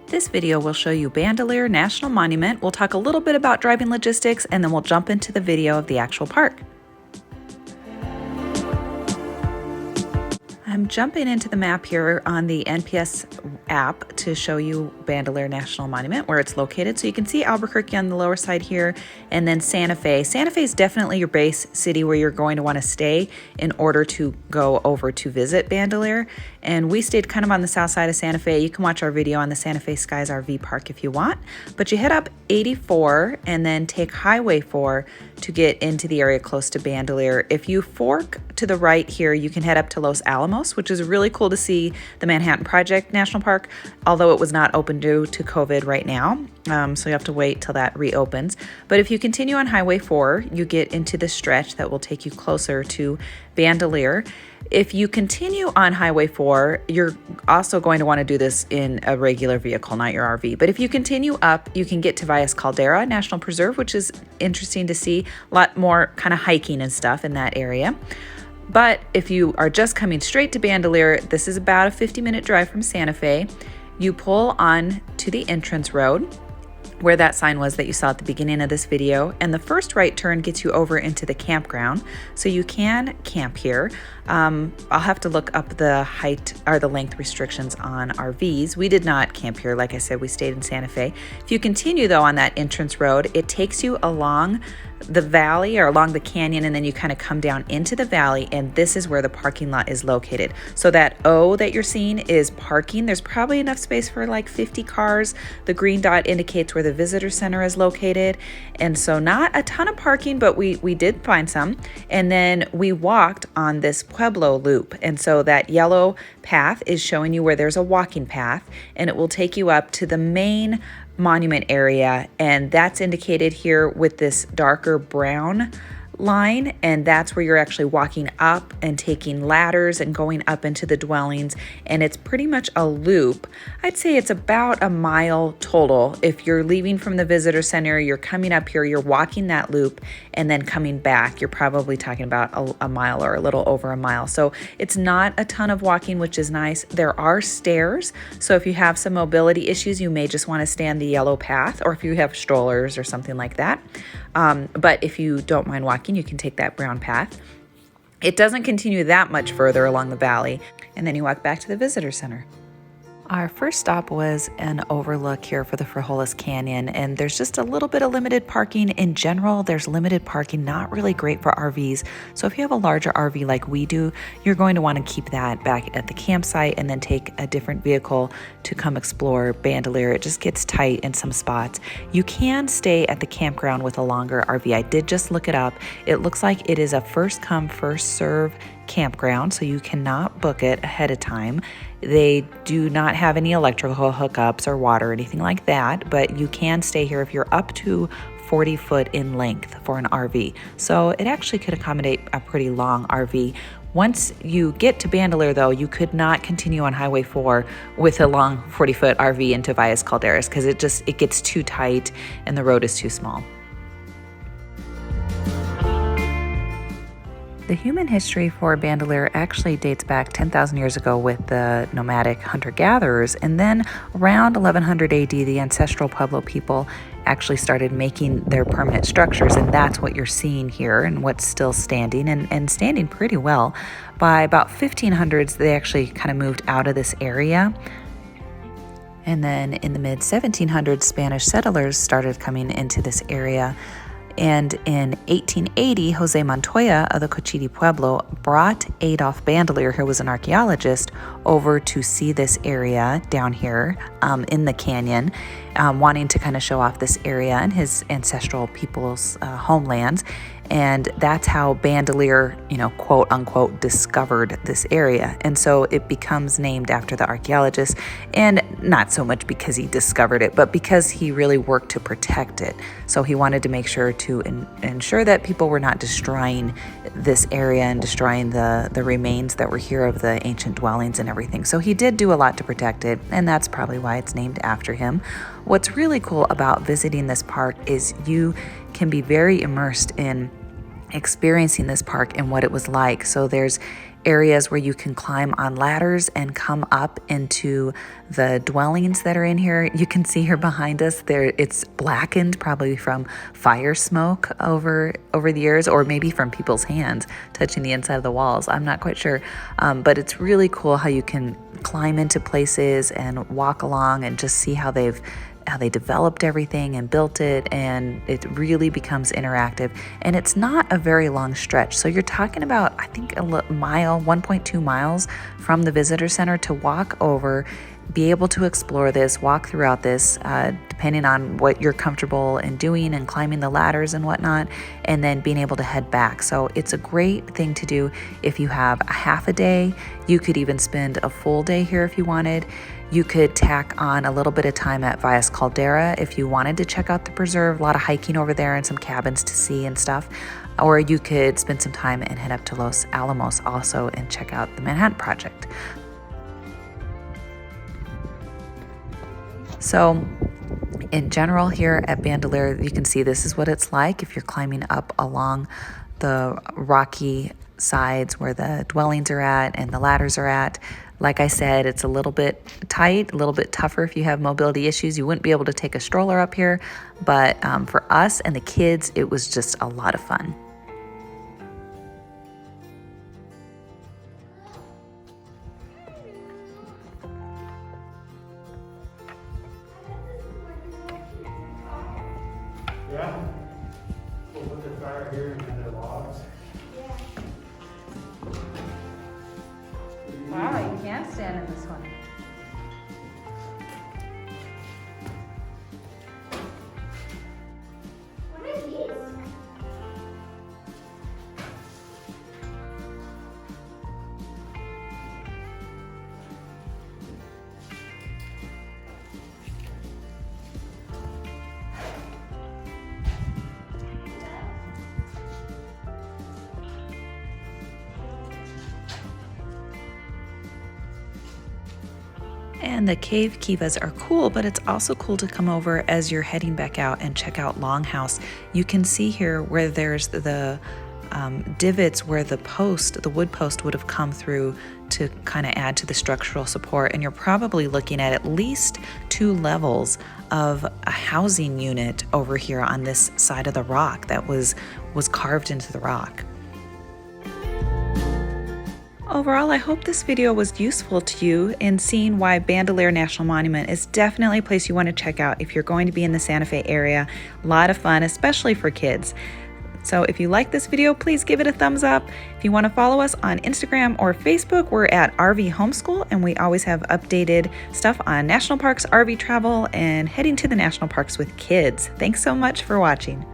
This video will show you Bandelier National Monument. We'll talk a little bit about driving logistics, and then we'll jump into the video of the actual park. I'm jumping into the map here on the NPS app to show you Bandelier National Monument, where it's located. So you can see Albuquerque on the lower side here, and then Santa Fe. Santa Fe is definitely your base city where you're going to want to stay in order to go over to visit Bandelier. And we stayed kind of on the south side of Santa Fe. You can watch our video on the Santa Fe Skies RV Park if you want. But you head up 84 and then take Highway 4 to get into the area close to Bandelier. If you fork to the right here, you can head up to Los Alamos, which is really cool to see the Manhattan Project National Park, although it was not open due to COVID right now. So you have to wait till that reopens. But if you continue on Highway 4, you get into the stretch that will take you closer to Bandelier. If you continue on Highway 4, you're also going to want to do this in a regular vehicle, not your RV. But if you continue up, you can get to Valles Caldera National Preserve, which is interesting to see. A lot more kind of hiking and stuff in that area. But if you are just coming straight to Bandelier, this is about a 50-minute drive from Santa Fe. You pull on to the entrance road, where that sign was that you saw at the beginning of this video, and the first right turn gets you over into the campground, so you can camp here. I'll have to look up the height or the length restrictions on RVs. We did not camp here. Like I said, we stayed in Santa Fe. If you continue though on that entrance road, it takes you along the valley or along the canyon, and then you kind of come down into the valley, and this is where the parking lot is located. So that O that you're seeing is parking. There's probably enough space for like 50 cars. The green dot indicates where the visitor center is located, and so not a ton of parking, but we did find some. And then we walked on this Pueblo loop, and so that yellow path is showing you where there's a walking path, and it will take you up to the main monument area, and that's indicated here with this darker brown line, and that's where you're actually walking up and taking ladders and going up into the dwellings, and it's pretty much a loop. I'd say it's about a mile total. If you're leaving from the visitor center, you're coming up here, you're walking that loop, and then coming back, you're probably talking about a mile or a little over a mile. So it's not a ton of walking, which is nice. There are stairs, so if you have some mobility issues, you may just want to stay on the yellow path, or if you have strollers or something like that. But if you don't mind walking, you can take that brown path. It doesn't continue that much further along the valley, and then you walk back to the visitor center. Our first stop was an overlook here for the Frijoles Canyon, and there's just a little bit of limited parking. In general, there's limited parking, not really great for RVs. So if you have a larger RV like we do, you're going to want to keep that back at the campsite and then take a different vehicle to come explore Bandelier. It just gets tight in some spots. You can stay at the campground with a longer RV. I did just look it up. It looks like it is a first come, first serve campground, so you cannot book it ahead of time. They do not have any electrical hookups or water or anything like that, but you can stay here if you're up to 40 foot in length for an RV. So it actually could accommodate a pretty long RV. Once you get to Bandelier though, you could not continue on Highway 4 with a long 40-foot RV into Valles Calderas because it gets too tight and the road is too small. The human history for Bandelier actually dates back 10,000 years ago with the nomadic hunter-gatherers, and then around 1100 AD, the ancestral Pueblo people actually started making their permanent structures, and that's what you're seeing here and what's still standing, and standing pretty well. By about 1500s, they actually kind of moved out of this area. And then in the mid-1700s, Spanish settlers started coming into this area. And in 1880, Jose Montoya of the Cochiti Pueblo brought Adolf Bandelier, who was an archaeologist, over to see this area down here in the canyon, wanting to kind of show off this area and his ancestral people's homelands. And that's how Bandelier, quote unquote, discovered this area. And so it becomes named after the archaeologist, and not so much because he discovered it, but because he really worked to protect it. So he wanted to make sure to ensure that people were not destroying this area and destroying the remains that were here of the ancient dwellings and everything. So he did do a lot to protect it, and that's probably why it's named after him. What's really cool about visiting this park is you can be very immersed in experiencing this park and what it was like. So there's areas where you can climb on ladders and come up into the dwellings that are in here. You can see here behind us there, it's blackened probably from fire smoke over the years, or maybe from people's hands touching the inside of the walls. I'm not quite sure, but it's really cool how you can climb into places and walk along and just see how they developed everything and built it, and it really becomes interactive. And it's not a very long stretch, so you're talking about, I think, a mile, 1.2 miles from the visitor center to walk over, be able to explore this, walk throughout this, depending on what you're comfortable in doing and climbing the ladders and whatnot, and then being able to head back. So it's a great thing to do if you have a half a day. You could even spend a full day here if you wanted. You could tack on a little bit of time at Valles Caldera if you wanted to check out the preserve, a lot of hiking over there and some cabins to see and stuff. Or you could spend some time and head up to Los Alamos also and check out the Manhattan Project. So in general here at Bandelier, you can see this is what it's like if you're climbing up along the rocky sides where the dwellings are at and the ladders are at. Like I said, it's a little bit tight, a little bit tougher if you have mobility issues. You wouldn't be able to take a stroller up here, but for us and the kids, it was just a lot of fun. Yeah, we'll put the fire here and then the logs. Wow, you can stand in this one. What are these? And the cave kivas are cool, but it's also cool to come over as you're heading back out and check out Longhouse. You can see here where there's the divots where the wood post would have come through to kind of add to the structural support. And you're probably looking at least 2 levels of a housing unit over here on this side of the rock that was carved into the rock. Overall, I hope this video was useful to you in seeing why Bandelier National Monument is definitely a place you want to check out if you're going to be in the Santa Fe area. A lot of fun, especially for kids. So if you like this video, please give it a thumbs up. If you want to follow us on Instagram or Facebook, we're at RV Homeschool, and we always have updated stuff on national parks, RV travel, and heading to the national parks with kids. Thanks so much for watching.